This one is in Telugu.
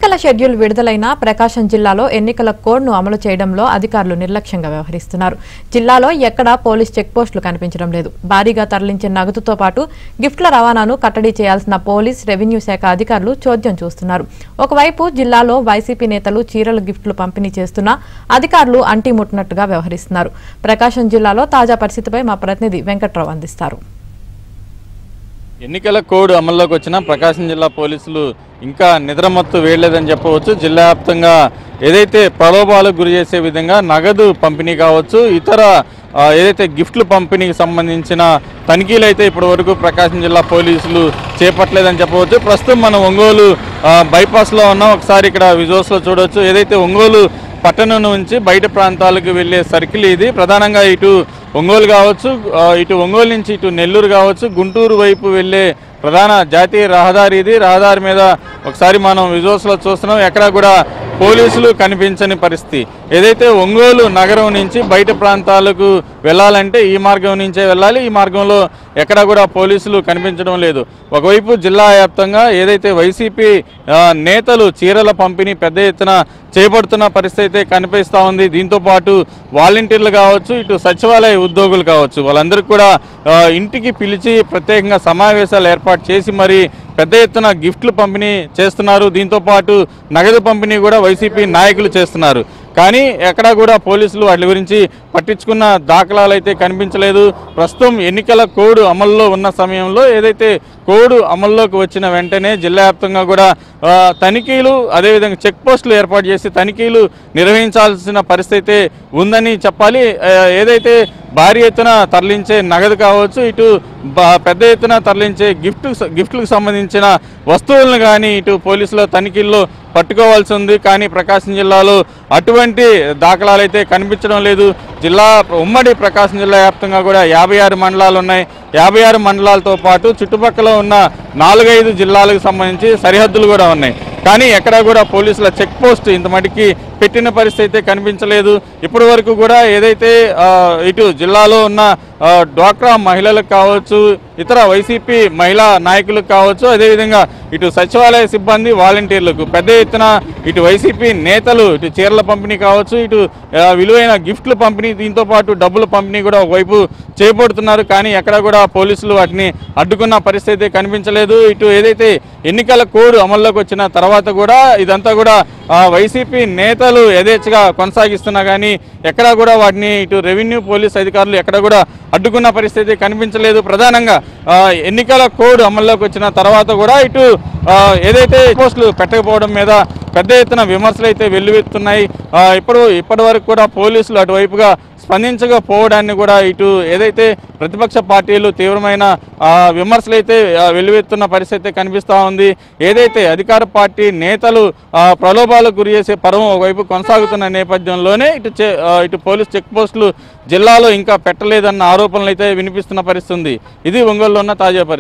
ఎన్నికల షెడ్యూల్ విడుదలైన ప్రకాశం జిల్లాలో ఎన్నికల కోడ్ను అమలు చేయడంలో అధికారులు నిర్లక్ష్యంగా వ్యవహరిస్తున్నారు. జిల్లాలో ఎక్కడా పోలీస్ చెక్పోస్టులు కనిపించడం లేదు. భారీగా తరలించే నగదుతో పాటు గిఫ్ట్ల రవాణాను కట్టడి చేయాల్సిన పోలీస్, రెవెన్యూ శాఖ అధికారులు చోద్యం చూస్తున్నారు. ఒకవైపు జిల్లాలో వైసీపీ నేతలు చీరల గిఫ్టులు పంపిణీ చేస్తున్నా అధికారులు అంటిముట్టినట్టుగా వ్యవహరిస్తున్నారు. ప్రకాశం జిల్లాలో తాజా పరిస్థితిపై మా ప్రతినిధి వెంకట్రావు అందిస్తారు. ఎన్నికల కోడ్ అమల్లోకి వచ్చిన ప్రకాశం జిల్లా పోలీసులు ఇంకా నిద్రమత్తు వేయలేదని చెప్పవచ్చు. జిల్లా వ్యాప్తంగా ఏదైతే ప్రలోభాలకు గురి చేసే విధంగా నగదు పంపిణీ కావచ్చు, ఇతర ఏదైతే గిఫ్ట్లు పంపిణీకి సంబంధించిన తనిఖీలు అయితే ఇప్పటి వరకు ప్రకాశం జిల్లా పోలీసులు చేపట్టలేదని చెప్పవచ్చు. ప్రస్తుతం మనం ఒంగోలు బైపాస్లో ఉన్నాం. ఒకసారి ఇక్కడ విజువల్స్లో చూడవచ్చు. ఏదైతే ఒంగోలు పట్టణం నుంచి బయట ప్రాంతాలకు వెళ్ళే సర్కిల్ ఇది. ప్రధానంగా ఇటు ఒంగోలు కావచ్చు, ఇటు ఒంగోలు నుంచి ఇటు నెల్లూరు కావచ్చు, గుంటూరు వైపు వెళ్ళే ప్రధాన జాతీయ రహదారి ఇది. రహదారి మీద ఒకసారి మనం విజువల్స్లో చూస్తున్నాం. ఎక్కడా కూడా పోలీసులు కనిపించని పరిస్థితి. ఏదైతే ఒంగోలు నగరం నుంచి బయట ప్రాంతాలకు వెళ్ళాలంటే ఈ మార్గం నుంచే వెళ్ళాలి. ఈ మార్గంలో ఎక్కడా కూడా పోలీసులు కనిపించడం లేదు. ఒకవైపు జిల్లా వ్యాప్తంగా ఏదైతే వైసీపీ నేతలు చీరల పంపిణీ పెద్ద ఎత్తున చేపడుతున్న పరిస్థితి అయితే కనిపిస్తూ ఉంది. దీంతో పాటు వాలంటీర్లు కావచ్చు, ఇటు సచివాలయ ఉద్యోగులు కావచ్చు, వాళ్ళందరికీ కూడా ఇంటికి పిలిచి ప్రత్యేకంగా సమావేశాలు ఏర్పాటు చేసి మరి పెద్ద ఎత్తున గిఫ్ట్లు పంపిణీ చేస్తున్నారు. దీంతో పాటు నగదు పంపిణీ కూడా వైసీపీ నాయకులు చేస్తున్నారు. కానీ ఎక్కడా కూడా పోలీసులు వాటి గురించి పట్టించుకున్న దాఖలాలు అయితే కనిపించలేదు. ప్రస్తుతం ఎన్నికల కోడ్ అమల్లో ఉన్న సమయంలో ఏదైతే కోడ్ అమల్లోకి వచ్చిన వెంటనే జిల్లా వ్యాప్తంగా కూడా తనిఖీలు, అదేవిధంగా చెక్ పోస్టులు ఏర్పాటు చేసి తనిఖీలు నిర్వహించాల్సిన పరిస్థితి ఉందని చెప్పాలి. ఏదైతే భారీ ఎత్తున తరలించే నగదు కావచ్చు, ఇటు పెద్ద ఎత్తున తరలించే గిఫ్ట్లకు సంబంధించిన వస్తువులను కానీ ఇటు పోలీసుల తనిఖీల్లో పట్టుకోవాల్సి ఉంది. కానీ ప్రకాశం జిల్లాలో అటువంటి దాఖలాలు అయితే కనిపించడం లేదు. ఉమ్మడి ప్రకాశం జిల్లా వ్యాప్తంగా కూడా 56 మండలాలు ఉన్నాయి. 56 మండలాలతో పాటు చుట్టుపక్కల ఉన్న 4-5 జిల్లాలకు సంబంధించి సరిహద్దులు కూడా ఉన్నాయి. కానీ ఎక్కడా కూడా పోలీసుల చెక్ పోస్ట్ ఇంత మటుకి పెట్టిన పరిస్థితి అయితే కనిపించలేదు. ఇప్పటి వరకు కూడా ఏదైతే ఇటు జిల్లాలో ఉన్న డ్వాక్రా మహిళలకు కావచ్చు, ఇతర వైసీపీ మహిళా నాయకులకు కావచ్చు, అదేవిధంగా ఇటు సచివాలయ సిబ్బంది, వాలంటీర్లకు పెద్ద ఎత్తున ఇటు వైసీపీ నేతలు ఇటు చీరల పంపిణీ కావచ్చు, ఇటు విలువైన గిఫ్ట్లు పంపిణీ, దీంతో పాటు డబ్బుల పంపిణీ కూడా ఒకవైపు చేపడుతున్నారు. కానీ ఎక్కడ కూడా పోలీసులు వాటిని అడ్డుకున్న పరిస్థితి కనిపించలేదు. ఇటు ఏదైతే ఎన్నికల కోడ్ అమల్లోకి వచ్చిన తర్వాత కూడా ఇదంతా కూడా వైసీపీ నేతలు యథేచ్ఛగా కొనసాగిస్తున్నా కానీ ఎక్కడా కూడా వాటిని ఇటు రెవెన్యూ, పోలీస్ అధికారులు ఎక్కడ కూడా అడ్డుకున్న పరిస్థితి కనిపించలేదు. ప్రధానంగా ఎన్నికల కోడ్ అమల్లోకి వచ్చిన తర్వాత కూడా ఇటు ఏదైతే పోస్టులు పెట్టకపోవడం మీద పెద్ద ఎత్తున విమర్శలు అయితే వెల్లువెత్తున్నాయి. ఇప్పటి వరకు కూడా పోలీసులు అటువైపుగా స్పందించకపోవడాన్ని కూడా ఇటు ఏదైతే ప్రతిపక్ష పార్టీలు తీవ్రమైన విమర్శలు అయితే వెల్లువెత్తున్న పరిస్థితి కనిపిస్తూ ఉంది. ఏదైతే అధికార పార్టీ నేతలు ప్రలోభాలకు గురి చేసే పర్వం ఒకవైపు కొనసాగుతున్న నేపథ్యంలోనే ఇటు పోలీస్ చెక్ పోస్టులు జిల్లాలో ఇంకా పెట్టలేదన్న ఆరోపణలు అయితే వినిపిస్తున్న పరిస్థితి ఉంది. ఇది ఒంగోలులో ఉన్న తాజా పరిస్థితి.